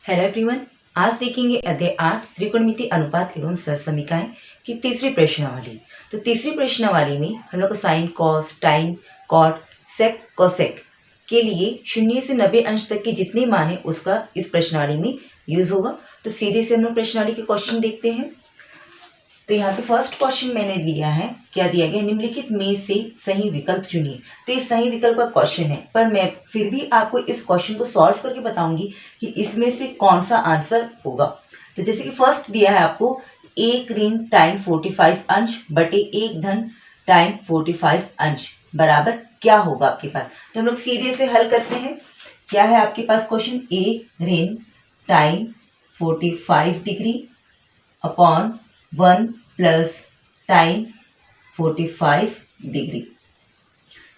Hello everyone, आज देखेंगे अध्याय 8 त्रिकोणमिति अनुपात एवं सहसमीकाएं की तीसरी प्रश्नावली। तो तीसरी प्रश्नावली में हम लोग को साइन, कॉस, टाइन, कॉट, सेक, कोसेक के लिए 0 से 90 अंश तक के जितने मान है उसका इस प्रश्नावली में यूज होगा। तो सीधे से हम लोग प्रश्नावली के क्वेश्चन देखते हैं। तो यहाँ पे फर्स्ट क्वेश्चन मैंने दिया है, क्या दिया गया, निम्नलिखित में से सही विकल्प चुनिए। तो ये सही विकल्प का क्वेश्चन है, पर मैं फिर भी आपको इस क्वेश्चन को सॉल्व करके बताऊंगी कि इसमें से कौन सा आंसर होगा। तो जैसे कि फर्स्ट दिया है आपको 1 ऋण टाइम 45 अंश बटे 1 धन टाइम 45 अंश बराबर क्या होगा आपके पास। तो हम लोग सीधे से हल करते हैं। क्या है आपके पास क्वेश्चन, 1 ऋण टाइम 45 डिग्री अपॉन 1 प्लस टाइन 45 डिग्री।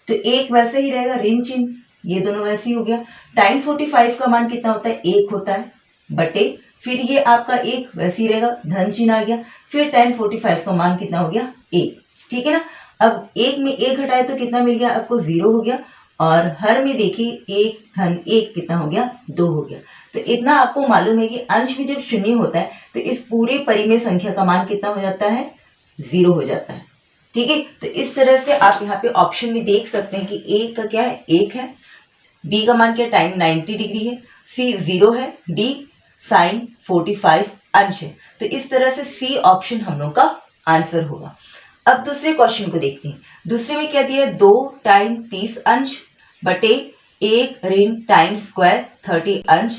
तो एक वैसे ही रहेगा ऋण चिन्ह, ये दोनों वैसे ही हो गया। टाइन 45 का मान कितना होता है, 1 होता है, बटे फिर ये आपका एक वैसे ही रहेगा, धन चिन्ह आ गया, फिर टाइन 45 का मान कितना हो गया, 1। ठीक है ना। अब एक में 1 घटाए तो कितना मिल गया आपको, 0 हो गया। और हर में देखिए 1 धन 1 कितना हो गया, 2 हो गया। तो इतना आपको मालूम है कि अंश में जब शून्य होता है तो इस पूरे परिमेय संख्या का मान कितना हो जाता है, 0 हो जाता है। ठीक है। तो इस तरह से आप यहाँ पे ऑप्शन में देख सकते हैं कि ए का क्या है, 1 है, बी का मान क्या, टाइम 90 डिग्री है, सी 0 है, डी साइन 45 अंश है। तो इस तरह से सी ऑप्शन हम लोग का आंसर होगा। अब दूसरे क्वेश्चन को देखते हैं। दूसरे में क्या दिया है, 2 टाइम 30 अंश बटे 1 ऋण टाइम स्क्वायर 30 अंश।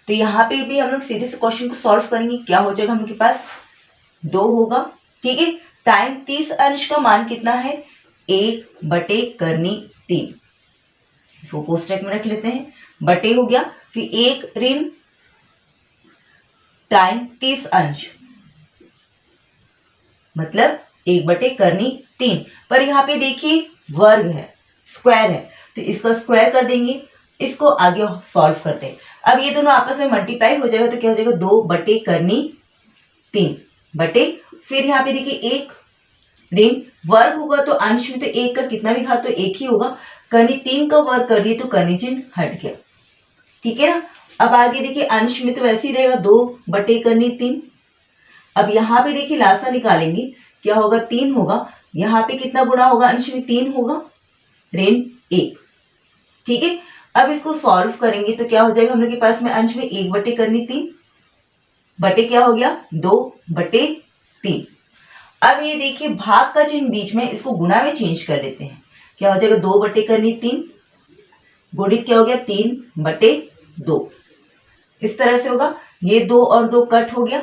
तो यहाँ पे भी हम लोग सीधे से क्वेश्चन को सॉल्व करेंगे। क्या हो जाएगा, हम लोग के पास 2 होगा। ठीक है। टाइम 30 अंश का मान कितना है, 1 बटे करनी 3। इसको कोष्टक में रख लेते हैं, बटे हो गया, फिर 1 ऋण टाइम 30 अंश मतलब 1 बटे करनी 3। पर यहाँ पे देखिए वर्ग है, स्क्वायर है, तो इसका स्क्वायर कर देंगे, इसको आगे सॉल्व करते हैं। अब ये दोनों आपस में मल्टीप्लाई हो जाएगा तो क्या हो जाएगा, 2 बटे करनी 3 बटे फिर यहाँ पे देखिए 1 ऋण वर्ग होगा तो अंश में तो 1 का कितना भी घात तो 1 ही होगा, करनी 3 का वर्ग कर लिए तो करनी चिन्ह हट गया। ठीक है ना। अब आगे देखिए अंश में तो वैसे ही रहेगा 2 बटे करनी 3। अब यहाँ पे देखिए लासा निकालेंगे, क्या होगा, 3 होगा, यहाँ पे कितना गुणा होगा, अंश में 3 होगा, ऋण 1। ठीक है। अब इसको सॉल्व करेंगे तो क्या हो जाएगा, हम लोग के पास में अंश में 1 बटे करनी 3 बटे क्या हो गया, 2 बटे 3। अब ये देखिए भाग का चिन्ह बीच में, इसको गुणा में चेंज कर लेते हैं। क्या हो जाएगा, 2 बटे करनी 3 गुणित क्या हो गया, 3 बटे 2। इस तरह से होगा, ये 2 और 2 कट हो गया।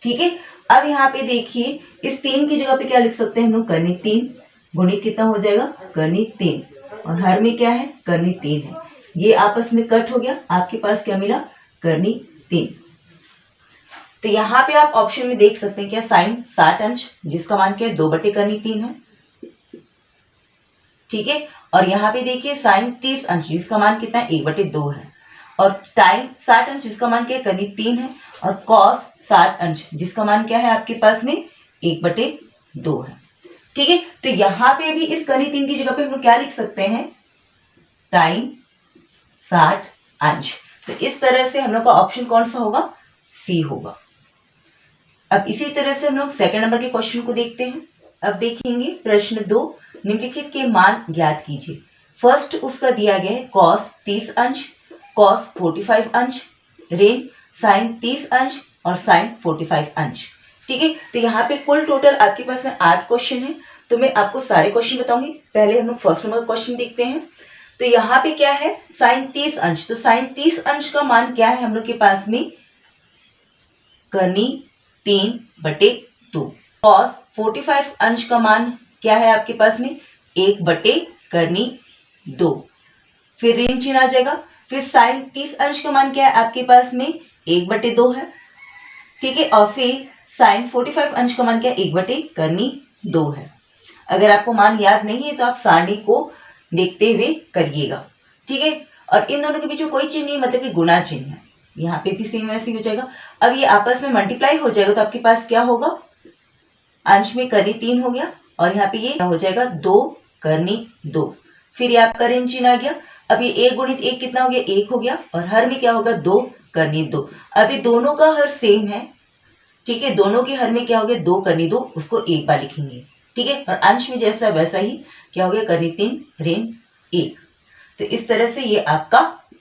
ठीक है। अब यहाँ पे देखिए इस 3 की जगह पे क्या लिख सकते हैं हम लोग, करनी 3 गुणित कितना हो जाएगा, करनी 3, और हर में क्या है, करनी 3 है, ये आपस में कट हो गया, आपके पास क्या मिला, करनी 3। तो यहाँ पे आप ऑप्शन में देख सकते हैं क्या, साइन 60 अंश जिसका मान क्या है, 2 बटे करनी 3 है। ठीक है। और यहाँ पे देखिए साइन 30 अंश जिसका मान कितना है, 1 बटे 2 है, और टाइम 60 अंश जिसका मान क्या है, करनी 3 है, और कॉस 60 अंश जिसका मान क्या है आपके पास में, 1 बटे 2 है। ठीक है। तो यहाँ पे भी इस करनी 3 की जगह पे हम लोग क्या लिख सकते हैं, टाइम 60 अंश। तो इस तरह से हम लोग का ऑप्शन कौन सा होगा, सी होगा। अब इसी तरह से हम लोग सेकंड नंबर के क्वेश्चन को देखते हैं। अब देखेंगे प्रश्न 2, निम्नलिखित के मान ज्ञात कीजिए। फर्स्ट उसका दिया गया है कॉस 30 अंश, कॉस 45 अंश, ऋण साइन 30 अंश और साइन 45 अंश। ठीक है। तो यहाँ पे कुल टोटल आपके पास में 8 क्वेश्चन है, तो मैं आपको सारे क्वेश्चन बताऊंगी। पहले हम लोग फर्स्ट नंबर क्वेश्चन देखते हैं। तो यहाँ पे क्या है, साइन 30 अंश, तो साइन 30 अंश का मान क्या है हम लोग के पास में, करनी 3 बटे 2। कॉस 45 अंश का मान क्या है आपके पास में, 1 बटे करनी 2, फिर ऋण चिन्ह आ जाएगा। फिर साइन 30 अंश का मान क्या है आपके पास में, 1 बटे 2 है। ठीक है। और फिर साइन 45 अंश का मान क्या है, 1 बटे करनी 2 है। अगर आपको मान याद नहीं है तो आप सारणी को देखते हुए करिएगा। ठीक है। और इन दोनों के बीच में कोई चिन्ह नहीं, मतलब कि गुणा चिन्ह है, यहाँ पे भी सेम वैसे ही हो जाएगा। अब ये आपस में मल्टीप्लाई हो जाएगा तो आपके पास क्या होगा, अंश में करनी 3 हो गया, और यहाँ पे ये हो जाएगा 2 करनी 2, फिर ये आपका ऋण चिन्ह आ गया। अब ये 1 गुणित 1 कितना हो गया, 1 हो गया, और हर में क्या होगा, 2 करनी 2। अभी दोनों का हर सेम है, ठीक है, दोनों के हर में क्या हो गया 2 करनी 2, उसको एक बार लिखेंगे, ठीक है, और अंश में जैसा वैसा ही क्या हो गया करनी 3 ऋण 1। तो इस तरह से ये आपका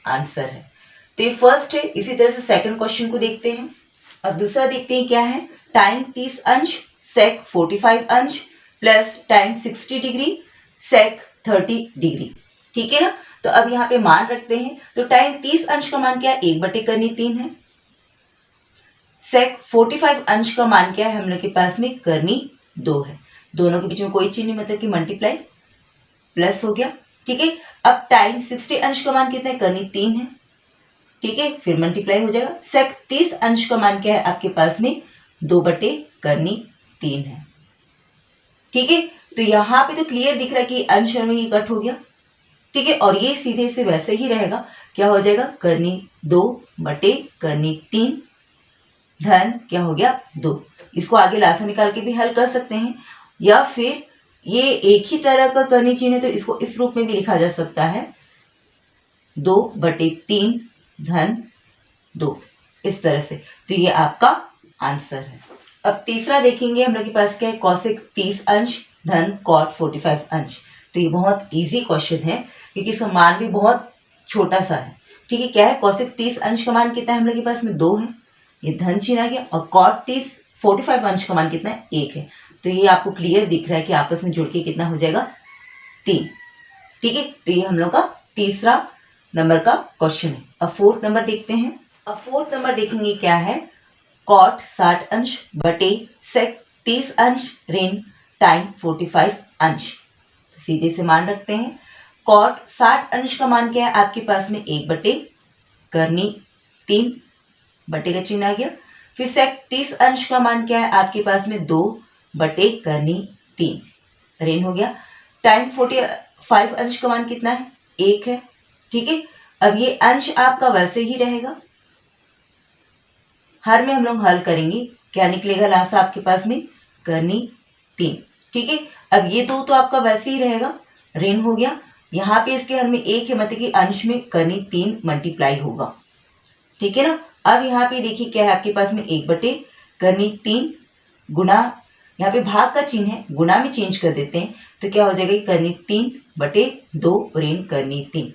आंसर है। तो ये फर्स्ट है। इसी तरह से सेकंड क्वेश्चन को देखते हैं। अब दूसरा देखते हैं क्या है, टाइम 30 अंश सेक 45 अंश प्लस टाइम 60 डिग्री सेक 30 डिग्री, ठीक है ना। तो अब यहाँ पे मान रखते हैं। तो टाइम 30 अंश का मान क्या है, 1/3 है। सेक 45 अंश का मान क्या है, हम लोग के पास में करनी 2 है। दोनों के बीच में कोई चीज नहीं, मतलब कि मल्टीप्लाई प्लस हो गया, ठीक है। अब टाइम 60 अंश का मान कितना है, करनी 3 है, ठीक है, फिर मल्टीप्लाई हो जाएगा। सेक 30 अंश का मान क्या है आपके पास में, 2/करनी 3 है, ठीक है। तो यहाँ पे तो क्लियर दिख रहा है कि अंश में ये कट हो गया, ठीक है, और ये सीधे से वैसे ही रहेगा, क्या हो जाएगा करनी 2/करनी 3 धन क्या हो गया 2। इसको आगे लासा निकाल के भी हल कर सकते हैं, या फिर ये एक ही तरह का करनी चिन्ह है तो इसको इस रूप में भी लिखा जा सकता है, 2/3 धन 2, इस तरह से। तो ये आपका आंसर है। अब तीसरा देखेंगे, हम लोग के पास क्या है, कॉसेक 30 अंश धन कॉट 45 अंश। तो ये बहुत इजी क्वेश्चन है क्योंकि इसका मान भी बहुत छोटा सा है, ठीक है। क्या है, कॉसेक 30 अंश का मान कितना है, हम लोग के पास में 2 है, ये धन चिन्ह आ गया, और कॉट 45 अंश का मान कितना है, 1 है। तो ये आपको क्लियर दिख रहा है कि आपस में जुड़ के कितना हो जाएगा 3, ठीक है। तो ये हम लोग का तीसरा नंबर का क्वेश्चन है। अब फोर्थ नंबर देखते हैं। अब फोर्थ नंबर देखेंगे क्या है, कॉट 60 अंश बटे सेक 30 अंश ऋण टाइम 45 अंश। तो सीधे से मान रखते हैं। कॉट 60 अंश का मान क्या है आपके पास में, 1/करनी 3, बटे का चिन्ह आ गया। फिर सेक 30 अंश का मान क्या है आपके पास में, 2/करनी 3 ऋण हो गया। टाइम 45 अंश का मान कितना है, 1 है, ठीक है। अब ये अंश आपका वैसे ही रहेगा, हर में हम लोग हल करेंगे, क्या निकलेगा लासा आपके पास में, करनी 3, ठीक है। अब ये 2 तो आपका वैसे ही रहेगा, ऋण हो गया। यहाँ पे इसके हर में 1 है, मतलब कि अंश में करनी 3 मल्टीप्लाई होगा, ठीक है ना। अब यहाँ पे देखिए क्या है आपके पास में, 1/करनी 3 गुना, यहाँ पे भाग का चिन्ह है, गुना में चेंज कर देते हैं तो क्या हो जाएगा, करनी 3/2 ऋण करनी 3।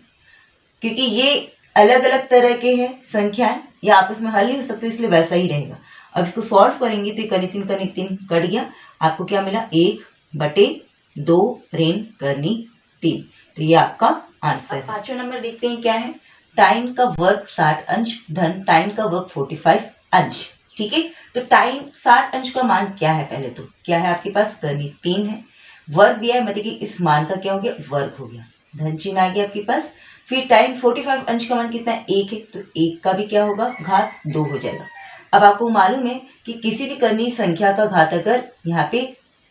क्योंकि ये अलग अलग तरह के हैं संख्याएं, या आपस में हल नहीं हो सकते, इसलिए वैसा ही रहेगा। अब इसको सॉल्व करेंगे तो करनी 3 कट गया, आपको क्या मिला, 1/2 ऋण करनी 3। तो ये आपका आंसर है। पांचवा नंबर देखते हैं क्या है, टाइम का वर्ग 60 अंश धन टाइम का वर्ग 45 अंश, ठीक है। तो टाइम 60 अंश का मान क्या है, पहले तो क्या है आपके पास, करनी 3 है, वर्ग दिया है, मतलब कि इस मान का क्या हो गया, वर्ग हो गया, धन चिन्ह आ गया आपके पास। फिर टाइम 45 अंश का मान कितना है, 1 है, तो 1 का भी क्या होगा, घात 2 हो जाएगा। अब आपको मालूम है कि किसी भी करनी संख्या का घात अगर यहाँ पे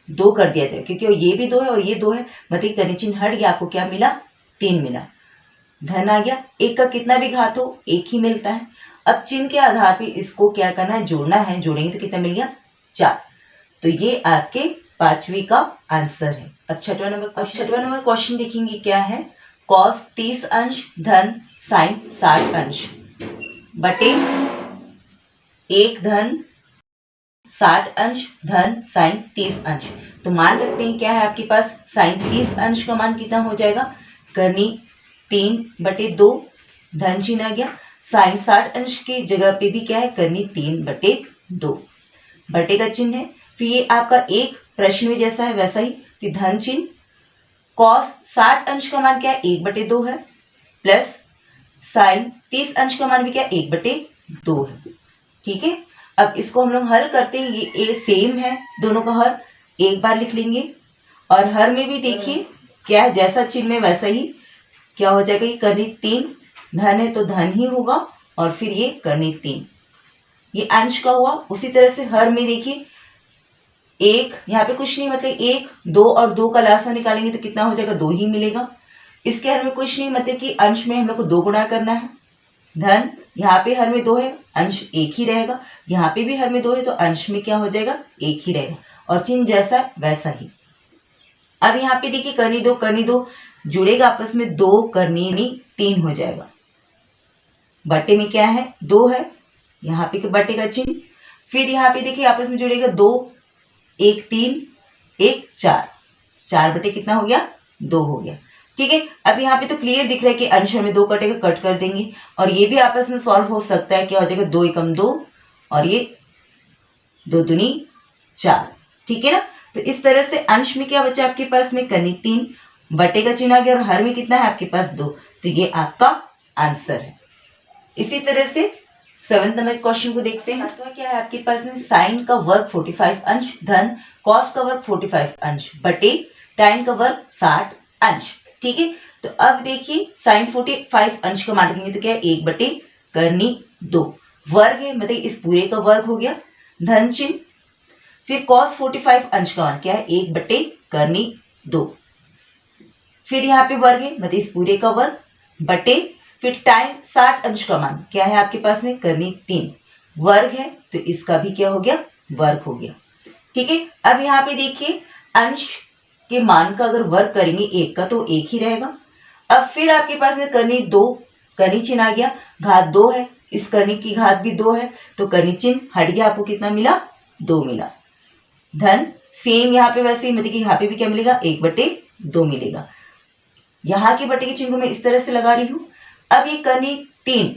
2 कर दिया जाए, क्योंकि ये भी 2 है और ये 2 है, मतलब करनी चिन्ह हट गया, आपको क्या मिला, 3 मिला, धन आ गया। 1 का कितना भी घात हो 1 ही मिलता है। अब चिन्ह के आधार पे इसको क्या करना है, जोड़ना है, जोड़ेंगे तो कितना मिल गया, 4। तो ये आपके पांचवी का आंसर है। अब छठवां नंबर क्वेश्चन देखेंगे क्या है, कॉस 30 अंश धन साइन 60 अंश बटे 1 धन 60 अंश धन साइन 30 अंश। तो मान रखते हैं क्या है आपके पास, साइन 30 अंश का मान कितना हो जाएगा, करनी 3/2 धन चिन्ह आ गया। साइन 60 अंश की जगह पे भी क्या है, करनी 3/2 बटे का चिन्ह है। फिर ये आपका एक प्रश्न में जैसा है वैसा ही, फिर धन चिन्ह। कॉस 60 अंश का मान क्या है, 1/2 है, प्लस साइन 30 अंश का मान भी क्या है, 1/2 है, ठीक है। अब इसको हम लोग हल करते हैं, ये सेम है, दोनों का हर एक बार लिख लेंगे, और हर में भी देखिए क्या है, जैसा चिन्ह में वैसा ही क्या हो जाएगा, ये करनी 3 धन है तो धन ही होगा, और फिर ये करनी 3, ये अंश का हुआ। उसी तरह से हर में देखिए 1, यहाँ पे कुछ नहीं, मतलब 1, 2 और 2 का लासा निकालेंगे तो कितना हो जाएगा, 2 ही मिलेगा। इसके हर में कुछ नहीं, मतलब कि अंश में हम लोग को 2 गुणा करना है, धन यहाँ पे हर में 2 है, अंश 1 ही रहेगा, यहाँ पे भी हर में 2 है तो अंश में क्या हो जाएगा, 1 ही रहेगा, और चिन्ह जैसा वैसा ही। अब यहाँ पे देखिए करनी 2 जुड़ेगा आपस में, 2 करनी 3 हो जाएगा, बटे में क्या है 2 है, यहाँ पे बटे का चिन्ह, फिर यहाँ पे देखिए आपस में जुड़ेगा 2, 1 3, 1 4, 4 बटे कितना हो गया 2 हो गया। ठीक है, अब यहाँ पे तो क्लियर दिख रहा है कि अंश में 2 कटेगा, कट कर देंगे और ये भी आपस में सॉल्व हो सकता है। क्या हो जाएगा 2 एकम 2 और ये 2 दूनी 4। ठीक है ना, तो इस तरह से अंश में क्या बचा आपके पास में करनी 3, बटे का चिन्ह आ गया और हर में कितना है आपके पास 2, तो ये आपका आंसर है। इसी तरह से 7 नंबर क्वेश्चन को देखते हैं। तो क्या है आपके पास में साइन का वर्ग 45 अंश धन कॉस का वर्ग 45 अंश बटे टाइन का वर्ग 60 अंश। ठीक है, तो अब देखिए साइन 45 अंश का मान रखेंगे तो क्या है 1 बटे करनी 2, वर्ग है मतलब इस पूरे का वर्ग हो गया, धन चिन्ह, फिर कॉस 45 अंश का मान क्या है 1 बटे करनी 2, फिर यहाँ पे वर्ग है मतलब इस पूरे का वर्ग बटे, फिर टाइम 60 अंश का मान क्या है आपके पास में करनी 3, वर्ग है तो इसका भी क्या हो गया वर्ग हो गया। ठीक है, अब यहाँ पे देखिए अंश के मान का अगर वर्ग करेंगे 1 का तो 1 ही रहेगा। अब फिर आपके पास में करनी 2, करनी चिन्ह आ गया, घात 2 है, इस करनी की घात भी 2 है तो करनी चिन्ह हट गया, आपको कितना मिला 2 मिला, धन सेम यहाँ पे वैसे ही मतलब कि यहाँ पे भी क्या मिलेगा 1 बटे 2 मिलेगा। यहाँ के बटे के चिन्ह को मैं इस तरह से लगा रही हूँ। अब ये करनी 3,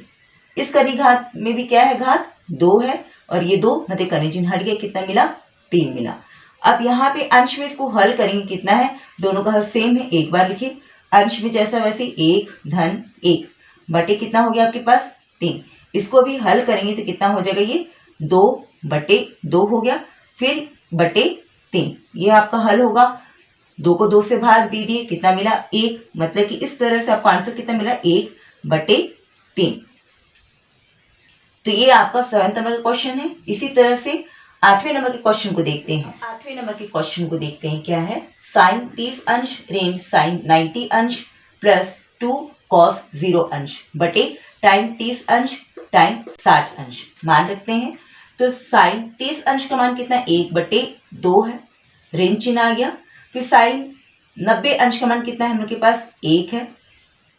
इस करनी घात में भी क्या है घात 2 है और ये 2 मतलब करनी चिन्ह हट गया, कितना मिला 3 मिला। अब यहाँ पे अंश में इसको हल करेंगे, कितना है दोनों का हल सेम है, एक बार लिखिए अंश में जैसा वैसे 1 धन 1 बटे कितना हो गया आपके पास 3, इसको भी हल करेंगे तो कितना हो जाएगा ये 2 बटे 2 हो गया, फिर बटे 3, ये आपका हल होगा। 2 को 2 से भाग दीजिए, कितना मिला 1, मतलब कि इस तरह से आपको आंसर कितना मिला 1 बटे 3। तो ये आपका 7 नंबर का क्वेश्चन है। इसी तरह से 8वें नंबर के क्वेश्चन को देखते हैं। 8वें नंबर के क्वेश्चन को देखते हैं, क्या है साइन 30 अंश ऋण साइन 90 अंश प्लस 2 कॉस 0 अंश बटे टाइम 30 अंश टाइम 60 अंश मान रखते हैं। तो साइन 30 अंश का मान कितना 1 बटे 2 है, ऋण चिन्ह आ गया, फिर साइन 90 अंश का मान कितना है हम लोग के पास 1 है,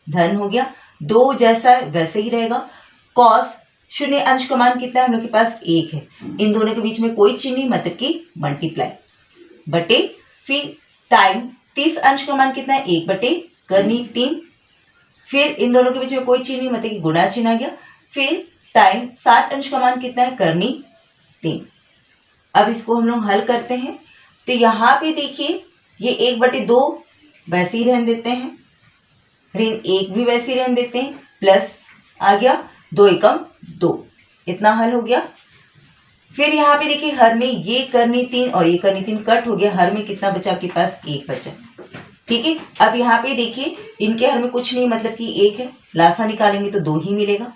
धन हो गया, 2 जैसा है वैसे ही रहेगा, कॉस 0 अंश का मान कितना है हम लोग के पास 1 है, इन दोनों के बीच में कोई चिन्ह नहीं मतलब कि मल्टीप्लाई बटे, फिर टाइम 30 अंश का मान कितना है 1 बटे करनी 3, फिर इन दोनों के बीच में कोई चिन्ह नहीं मतलब कि गुणा चिन्ह आ गया, फिर टाइम 60 अंश का मान कितना है करनी 3। अब इसको हम लोग हल करते हैं तो यहाँ पे देखिए ये 1 बटे 2 वैसे ही रहने देते हैं, ऋण 1 भी वैसे ही रहने देते हैं, प्लस आ गया 2 एकम 2, इतना हल हो गया। फिर यहाँ पे देखिए हर में ये करनी 3 और ये करनी 3 कट हो गया, हर में कितना बचा आपके पास 1 बचा। ठीक है, अब यहाँ पे देखिए इनके हर में कुछ नहीं मतलब कि 1 है, लासा निकालेंगे तो 2 ही मिलेगा,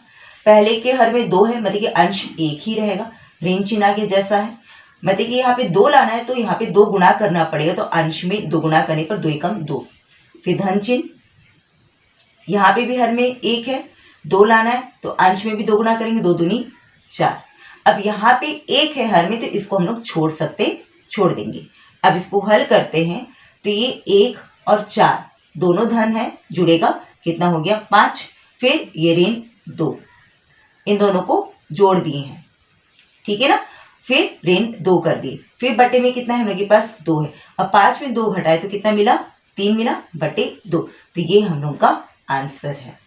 पहले के हर में 2 है मतलब कि अंश 1 ही रहेगा, ऋण चिन्ह आगे जैसा है, मतलब कि यहाँ पे 2 लाना है तो यहाँ पे 2 गुणा करना पड़ेगा, तो अंश में 2 गुणा करने पर 2 एकम 2, फिर धन चिन्ह, यहाँ पे भी हर में 1 है, 2 लाना है तो अंश में भी 2 गुणा करेंगे, 2 दूनी 4। अब यहाँ पे 1 है हर में तो इसको हम लोग छोड़ देंगे। अब इसको हल करते हैं तो ये 1 और 4 दोनों धन है, जुड़ेगा, कितना हो गया 5, फिर ये ऋण 2, इन दोनों को जोड़ दिए हैं, ठीक है ना, फिर ऋण 2 कर दिए, फिर बटे में कितना है हम लोग के पास 2 है, अब 5 में 2 घटाए तो कितना मिला 3 मिला बटे 2, तो ये हम लोग का आंसर है।